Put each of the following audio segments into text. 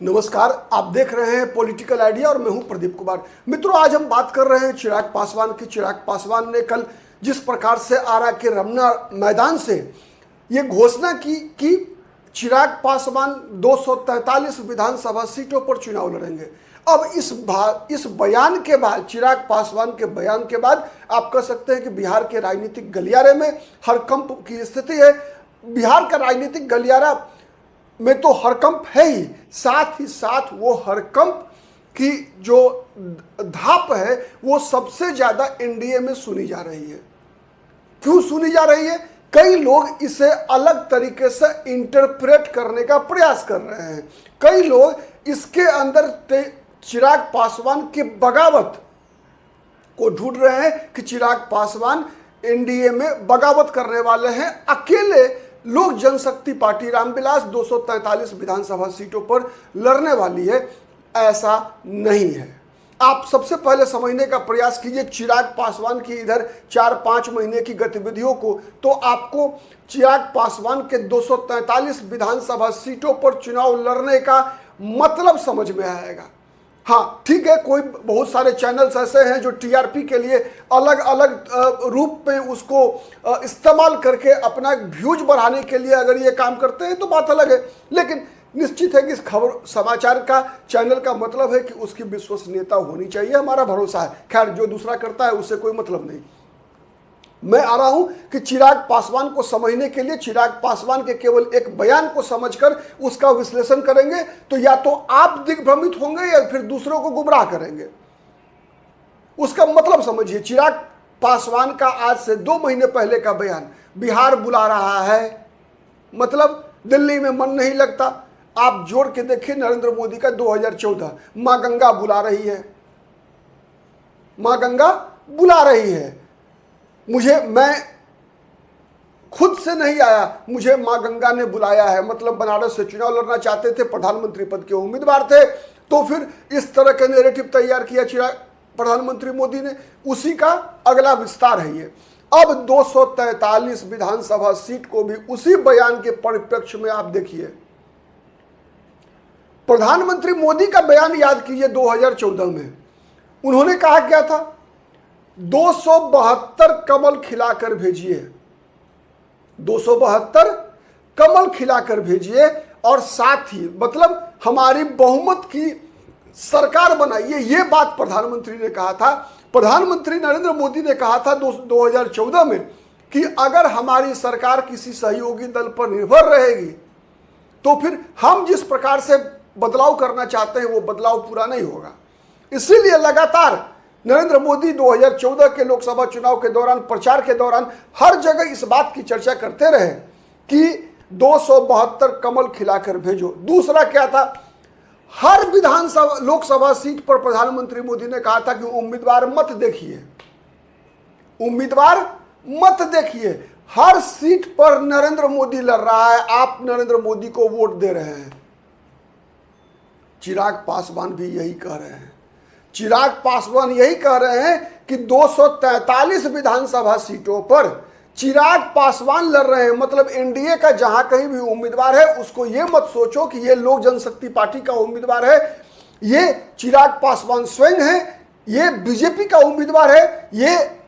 नमस्कार, आप देख रहे हैं पॉलिटिकल आइडिया और मैं हूं प्रदीप कुमार। मित्रों, आज हम बात कर रहे हैं चिराग पासवान की। चिराग पासवान ने कल जिस प्रकार से आरा के रमना मैदान से ये घोषणा की कि चिराग पासवान 243 विधानसभा सीटों पर चुनाव लड़ेंगे। अब इस बयान के बाद, चिराग पासवान के बयान के बाद आप कह सकते हैं कि बिहार के राजनीतिक गलियारे में हड़कंप की स्थिति है। बिहार का राजनीतिक गलियारा में तो हड़कंप है ही साथ वो हड़कंप की जो धाप है वो सबसे ज्यादा एनडीए में सुनी जा रही है। क्यों सुनी जा रही है? कई लोग इसे अलग तरीके से इंटरप्रेट करने का प्रयास कर रहे हैं। कई लोग इसके अंदर चिराग पासवान की बगावत को ढूंढ रहे हैं कि चिराग पासवान एनडीए में बगावत करने वाले हैं। अकेले लोक जनशक्ति पार्टी रामविलास 243 विधानसभा सीटों पर लड़ने वाली है, ऐसा नहीं है। आप सबसे पहले समझने का प्रयास कीजिए चिराग पासवान की इधर 4-5 महीने की गतिविधियों को, तो आपको चिराग पासवान के 243 विधानसभा सीटों पर चुनाव लड़ने का मतलब समझ में आएगा। हाँ ठीक है, कोई बहुत सारे चैनल्स ऐसे हैं जो टीआरपी के लिए अलग अलग रूप में उसको इस्तेमाल करके अपना व्यूज बढ़ाने के लिए अगर ये काम करते हैं तो बात अलग है। लेकिन निश्चित है कि इस खबर समाचार का चैनल का मतलब है कि उसकी विश्वसनीयता होनी चाहिए, हमारा भरोसा है। खैर, जो दूसरा करता है उससे कोई मतलब नहीं। मैं आ रहा हूं कि चिराग पासवान को समझने के लिए चिराग पासवान के केवल एक बयान को समझकर उसका विश्लेषण करेंगे तो या तो आप दिग्भ्रमित होंगे या फिर दूसरों को गुमराह करेंगे। उसका मतलब समझिए। चिराग पासवान का आज से 2 महीने पहले का बयान, बिहार बुला रहा है, मतलब दिल्ली में मन नहीं लगता। आप जोड़ के देखिए नरेंद्र मोदी का 2014, मां गंगा बुला रही है, मां गंगा बुला रही है। मैं खुद से नहीं आया, मुझे मां गंगा ने बुलाया है। मतलब बनारस से चुनाव लड़ना चाहते थे, प्रधानमंत्री पद के उम्मीदवार थे, तो फिर इस तरह का नैरेटिव तैयार किया चिराग प्रधानमंत्री मोदी ने। उसी का अगला विस्तार है ये। अब 243 विधानसभा सीट को भी उसी बयान के परिप्रेक्ष्य में आप देखिए। प्रधानमंत्री मोदी का बयान याद कीजिए 2014 में। उन्होंने कहा क्या था? 272 कमल खिलाकर भेजिए, 272 कमल खिलाकर भेजिए और साथ ही मतलब हमारी बहुमत की सरकार बनाइए। यह बात प्रधानमंत्री ने कहा था। प्रधानमंत्री नरेंद्र मोदी ने कहा था 2014 में कि अगर हमारी सरकार किसी सहयोगी दल पर निर्भर रहेगी तो फिर हम जिस प्रकार से बदलाव करना चाहते हैं वो बदलाव पूरा नहीं होगा। इसीलिए लगातार नरेंद्र मोदी 2014 के लोकसभा चुनाव के दौरान, प्रचार के दौरान हर जगह इस बात की चर्चा करते रहे कि 272 कमल खिलाकर भेजो। दूसरा क्या था? हर विधानसभा लोकसभा सीट पर प्रधानमंत्री मोदी ने कहा था कि उम्मीदवार मत देखिए, उम्मीदवार मत देखिए। हर सीट पर नरेंद्र मोदी लड़ रहा है, आप नरेंद्र मोदी को वोट दे रहे हैं। चिराग पासवान भी यही कह रहे हैं। चिराग पासवान यही कह रहे हैं कि 243 विधानसभा सीटों पर चिराग पासवान लड़ रहे हैं। मतलब एनडीए का जहां कहीं भी उम्मीदवार है उसको ये मत सोचो कि ये लोक जनशक्ति पार्टी का उम्मीदवार है, ये चिराग पासवान स्वयं है, ये बीजेपी का उम्मीदवार है, ये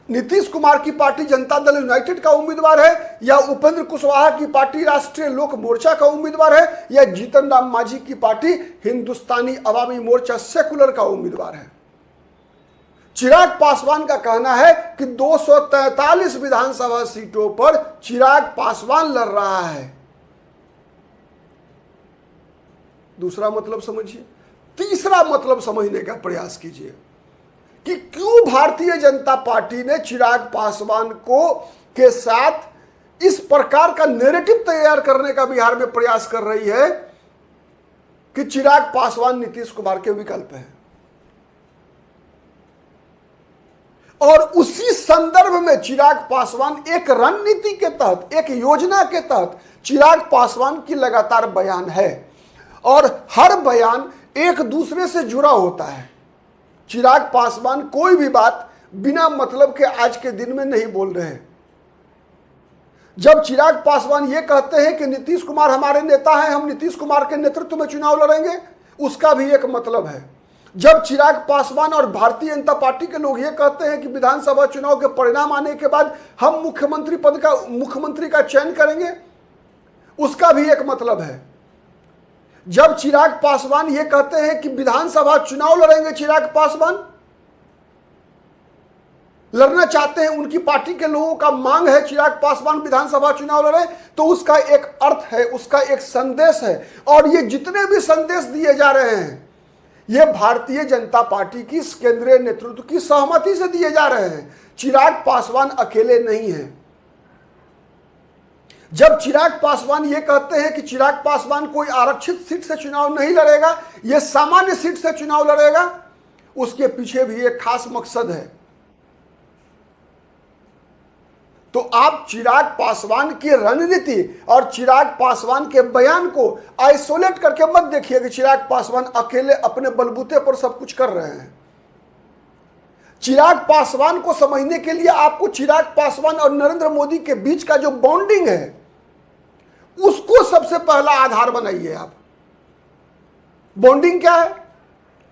नीतीश कुमार की पार्टी जनता दल यूनाइटेड का उम्मीदवार है, या उपेंद्र कुशवाहा की पार्टी राष्ट्रीय लोक मोर्चा का उम्मीदवार है, या जीतन राम मांझी की पार्टी हिंदुस्तानी अवामी मोर्चा सेकुलर का उम्मीदवार है। चिराग पासवान का कहना है कि 243 विधानसभा सीटों पर चिराग पासवान लड़ रहा है। दूसरा मतलब समझिए। तीसरा मतलब समझने का प्रयास कीजिए कि क्यों भारतीय जनता पार्टी ने चिराग पासवान को के साथ इस प्रकार का नैरेटिव तैयार करने का बिहार में प्रयास कर रही है कि चिराग पासवान नीतीश कुमार के विकल्प है। और उसी संदर्भ में चिराग पासवान एक रणनीति के तहत, एक योजना के तहत चिराग पासवान की लगातार बयान है और हर बयान एक दूसरे से जुड़ा होता है। चिराग पासवान कोई भी बात बिना मतलब के आज के दिन में नहीं बोल रहे। जब चिराग पासवान ये कहते हैं कि नीतीश कुमार हमारे नेता हैं, हम नीतीश कुमार के नेतृत्व में चुनाव लड़ेंगे, उसका भी एक मतलब है। जब चिराग पासवान और भारतीय जनता पार्टी के लोग ये कहते हैं कि विधानसभा चुनाव के परिणाम आने के बाद हम मुख्यमंत्री का चयन करेंगे, उसका भी एक मतलब है। जब चिराग पासवान ये कहते हैं कि विधानसभा चुनाव लड़ेंगे, चिराग पासवान लड़ना चाहते हैं, उनकी पार्टी के लोगों का मांग है चिराग पासवान विधानसभा चुनाव लड़े, तो उसका एक अर्थ है, उसका एक संदेश है। और ये जितने भी संदेश दिए जा रहे हैं, ये भारतीय जनता पार्टी की केंद्रीय नेतृत्व की सहमति से दिए जा रहे हैं। चिराग पासवान अकेले नहीं है। जब चिराग पासवान ये कहते हैं कि चिराग पासवान कोई आरक्षित सीट से चुनाव नहीं लड़ेगा, ये सामान्य सीट से चुनाव लड़ेगा, उसके पीछे भी एक खास मकसद है। तो आप चिराग पासवान की रणनीति और चिराग पासवान के बयान को आइसोलेट करके मत देखिए कि चिराग पासवान अकेले अपने बलबूते पर सब कुछ कर रहे हैं। चिराग पासवान को समझने के लिए आपको चिराग पासवान और नरेंद्र मोदी के बीच का जो बॉन्डिंग है, उसको सबसे पहला आधार बनाइए। आप बॉन्डिंग क्या है,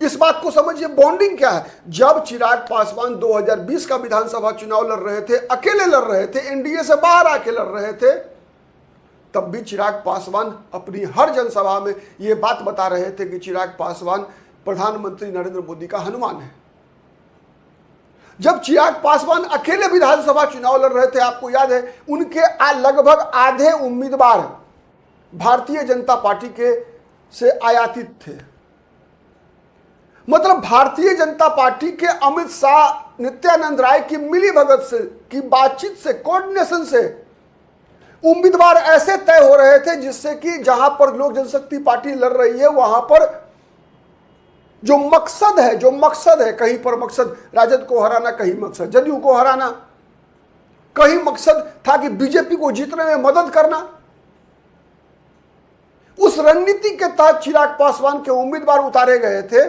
इस बात को समझिए। बॉन्डिंग क्या है? जब चिराग पासवान 2020 का विधानसभा चुनाव लड़ रहे थे, अकेले लड़ रहे थे, एनडीए से बाहर आके लड़ रहे थे, तब भी चिराग पासवान अपनी हर जनसभा में यह बात बता रहे थे कि चिराग पासवान प्रधानमंत्री नरेंद्र मोदी का हनुमान है। जब चिराग पासवान अकेले विधानसभा चुनाव लड़ रहे थे, आपको याद है, उनके लगभग आधे उम्मीदवार भारतीय जनता पार्टी के से आयातित थे। मतलब भारतीय जनता पार्टी के अमित शाह, नित्यानंद राय की मिलीभगत से, की बातचीत से, कोऑर्डिनेशन से उम्मीदवार ऐसे तय हो रहे थे जिससे कि जहां पर लोक जनशक्ति पार्टी लड़ रही है, वहां पर जो मकसद है, कहीं पर मकसद राजद को हराना, कहीं मकसद जदयू को हराना, कहीं मकसद था कि बीजेपी को जीतने में मदद करना। उस रणनीति के तहत चिराग पासवान के उम्मीदवार उतारे गए थे।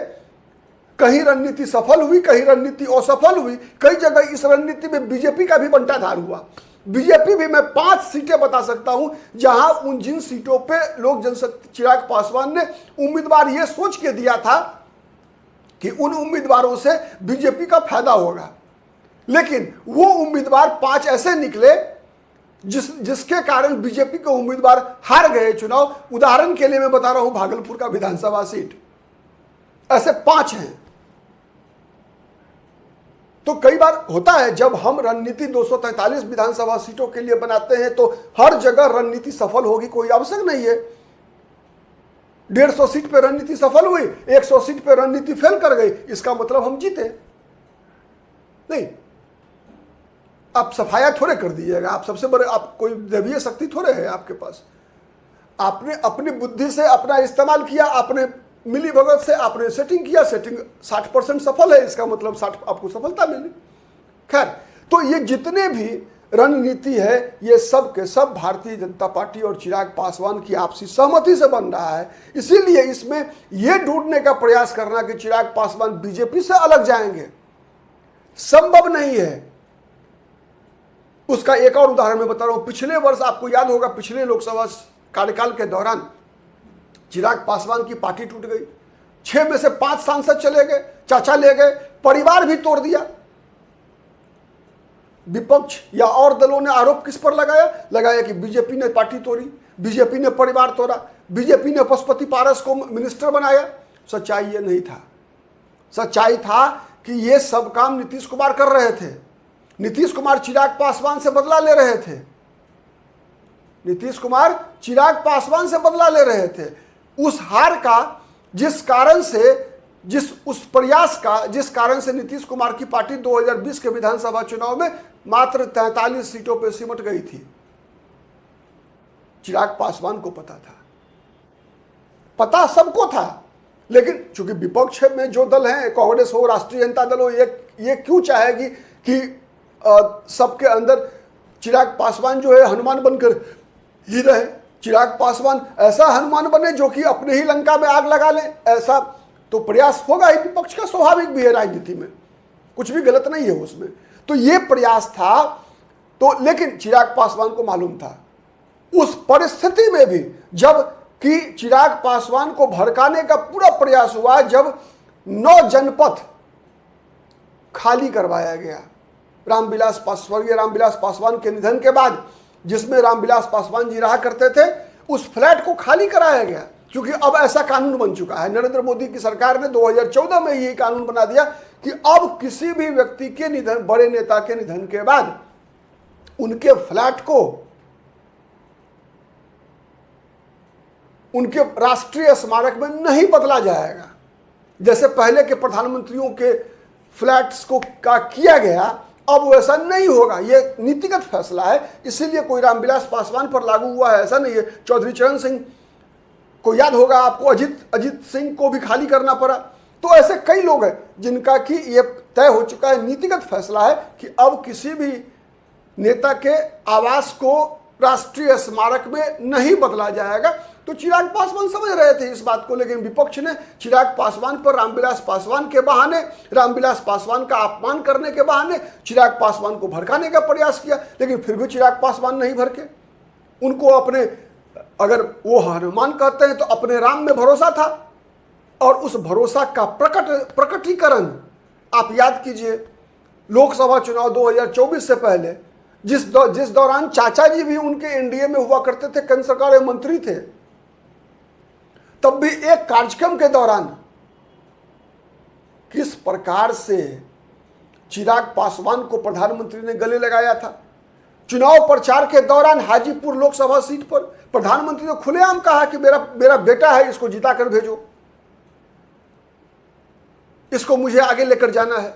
कहीं रणनीति सफल हुई, कहीं रणनीति असफल हुई, कई जगह इस रणनीति में बीजेपी का भी बंटाधार हुआ। बीजेपी भी, मैं 5 सीटें बता सकता हूं जहां जिन सीटों पे लोक जनशक्ति चिराग पासवान ने उम्मीदवार ये सोच के दिया था कि उन उम्मीदवारों से बीजेपी का फायदा होगा, लेकिन वो उम्मीदवार 5 ऐसे निकले जिसके कारण बीजेपी के उम्मीदवार हार गए चुनाव। उदाहरण के लिए मैं बता रहा हूं भागलपुर का विधानसभा सीट, ऐसे 5 हैं। तो कई बार होता है जब हम रणनीति 243 विधानसभा सीटों के लिए बनाते हैं तो हर जगह रणनीति सफल होगी कोई आवश्यक नहीं है। 150 सीट पे रणनीति सफल हुई, 100 सीट पे रणनीति फेल कर गई, इसका मतलब हम जीते नहीं। आप सफाया थोड़े कर दीजिएगा, आप सबसे बड़े, आप कोई दैवीय शक्ति थोड़े है आपके पास। आपने अपनी बुद्धि से अपना इस्तेमाल किया, आपने मिली भगत से आपने सेटिंग किया, सेटिंग 60% सफल है, इसका मतलब 60 आपको सफलता मिली। खैर, तो ये जितने भी रणनीति है, ये सब के सब भारतीय जनता पार्टी और चिराग पासवान की आपसी सहमति से बन रहा है। इसीलिए इसमें यह ढूंढने का प्रयास करना कि चिराग पासवान बीजेपी से अलग जाएंगे, संभव नहीं है। उसका एक और उदाहरण मैं बता रहा हूं। पिछले वर्ष आपको याद होगा, पिछले लोकसभा कार्यकाल के दौरान चिराग पासवान की पार्टी टूट गई, 6 में से 5 सांसद चले गए, चाचा ले गए, परिवार भी तोड़ दिया। विपक्ष या और दलों ने आरोप किस पर लगाया कि बीजेपी ने पार्टी तोड़ी, बीजेपी ने परिवार तोड़ा, बीजेपी ने पशुपति पारस को मिनिस्टर बनाया। सच्चाई ये नहीं था। सच्चाई था कि ये सब काम नीतीश कुमार कर रहे थे। नीतीश कुमार चिराग पासवान से बदला ले रहे थे। नीतीश कुमार चिराग पासवान से बदला ले रहे थे। उस हार का जिस कारण से नीतीश कुमार की पार्टी 2020 के विधानसभा चुनाव में मात्र 43 सीटों पर सिमट गई थी, चिराग पासवान को पता था, पता सबको था। लेकिन चूंकि विपक्ष में जो दल हैं, कांग्रेस हो, राष्ट्रीय जनता दल हो, ये क्यों चाहेगी कि सबके अंदर चिराग पासवान जो है हनुमान बनकर ही रहे। चिराग पासवान ऐसा हनुमान बने जो कि अपने ही लंका में आग लगा ले, ऐसा तो प्रयास होगा ही। विपक्ष का स्वाभाविक भी है, राजनीति में कुछ भी गलत नहीं है उसमें। तो ये प्रयास था तो लेकिन चिराग पासवान को मालूम था, उस परिस्थिति में भी जब कि चिराग पासवान को भड़काने का पूरा प्रयास हुआ, जब 9 जनपद खाली करवाया गया स्वर्गीय रामविलास पासवान के निधन के बाद, जिसमें रामविलास पासवान जी रहा करते थे, उस फ्लैट को खाली कराया गया, क्योंकि अब ऐसा कानून बन चुका है। नरेंद्र मोदी की सरकार ने 2014 में ये कानून बना दिया कि अब किसी भी व्यक्ति के निधन, बड़े नेता के निधन के बाद उनके फ्लैट को उनके राष्ट्रीय स्मारक में नहीं बदला जाएगा। जैसे पहले के प्रधानमंत्रियों के फ्लैट्स को का किया गया, अब वैसा नहीं होगा। यह नीतिगत फैसला है, इसीलिए कोई रामविलास पासवान पर लागू हुआ है ऐसा नहीं है। चौधरी चरण सिंह को याद होगा आपको, अजीत सिंह को भी खाली करना पड़ा। तो ऐसे कई लोग हैं जिनका कि ये तय हो चुका है, नीतिगत फैसला है कि अब किसी भी नेता के आवास को राष्ट्रीय स्मारक में नहीं बदला जाएगा। तो चिराग पासवान समझ रहे थे इस बात को, लेकिन विपक्ष ने चिराग पासवान पर रामविलास पासवान के बहाने, रामविलास पासवान का अपमान करने के बहाने चिराग पासवान को भड़काने का प्रयास किया। लेकिन फिर भी चिराग पासवान नहीं भड़के। उनको अपने, अगर वो हनुमान कहते हैं तो अपने राम में भरोसा था, और उस भरोसा का प्रकटीकरण आप याद कीजिए, लोकसभा चुनाव 2024 से पहले जिस दौरान चाचा जी भी उनके एनडीए में हुआ करते थे, केंद्र सरकार में मंत्री थे, तब भी एक कार्यक्रम के दौरान किस प्रकार से चिराग पासवान को प्रधानमंत्री ने गले लगाया था। चुनाव प्रचार के दौरान हाजीपुर लोकसभा सीट पर प्रधानमंत्री ने खुलेआम कहा कि मेरा बेटा है, इसको जिता कर भेजो, इसको मुझे आगे लेकर जाना है।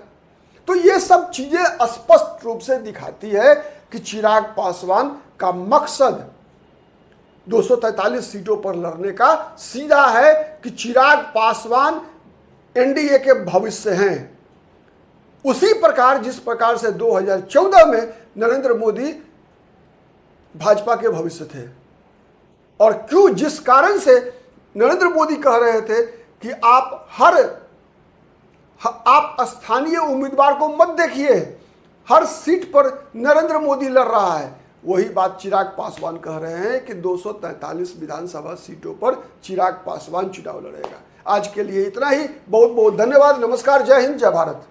तो ये सब चीजें स्पष्ट रूप से दिखाती है कि चिराग पासवान का मकसद 243 सीटों पर लड़ने का सीधा है कि चिराग पासवान एनडीए के भविष्य हैं। उसी प्रकार जिस प्रकार से 2014 में नरेंद्र मोदी भाजपा के भविष्य थे, और क्यों, जिस कारण से नरेंद्र मोदी कह रहे थे कि आप स्थानीय उम्मीदवार को मत देखिए, हर सीट पर नरेंद्र मोदी लड़ रहा है, वही बात चिराग पासवान कह रहे हैं कि 243 विधानसभा सीटों पर चिराग पासवान चुनाव लड़ेगा। आज के लिए इतना ही, बहुत बहुत धन्यवाद। नमस्कार, जय हिंद, जय भारत।